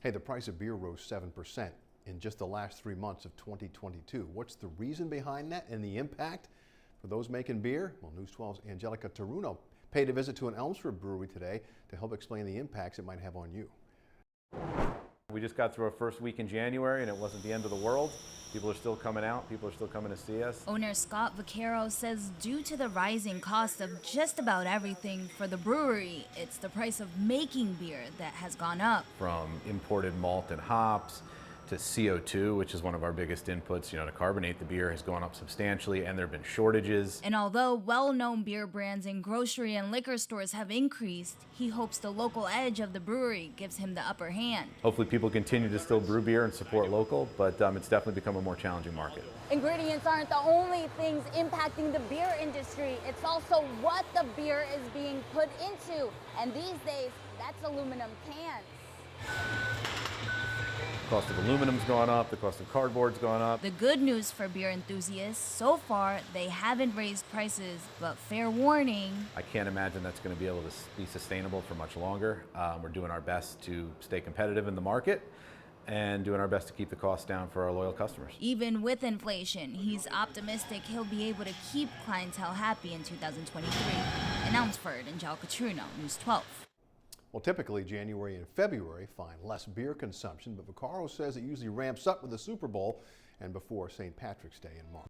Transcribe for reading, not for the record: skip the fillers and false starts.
Hey, the price of beer rose 7% in just the last 3 months of 2022. What's the reason behind that and the impact for those making beer? Well, News 12's Angelica Taruno paid a visit to an Elmsford brewery today to help explain the impacts it might have on you. We just got through our first week in January and it wasn't the end of the world. People are still coming out. People are still coming to see us. Owner Scott Vaccaro says due to the rising cost of just about everything for the brewery, it's the price of making beer that has gone up. From imported malt and hops to CO2, which is one of our biggest inputs, to carbonate the beer, has gone up substantially, and there have been shortages. And although well-known beer brands in grocery and liquor stores have increased, he hopes the local edge of the brewery gives him the upper hand. Hopefully people continue to still brew beer and support local, but it's definitely become a more challenging market. Ingredients aren't the only things impacting the beer industry. It's also what the beer is being put into. And these days, that's aluminum cans. The cost of aluminum's gone up, the cost of cardboard's gone up. The good news for beer enthusiasts, so far they haven't raised prices, but fair warning. I can't imagine that's going to be able to be sustainable for much longer. We're doing our best to stay competitive in the market and doing our best to keep the costs down for our loyal customers. Even with inflation, he's optimistic he'll be able to keep clientele happy in 2023. In Elmsford, Angelica Taruno, News 12. Well, typically January and February find less beer consumption, but Vaccaro says it usually ramps up with the Super Bowl and before St. Patrick's Day in March.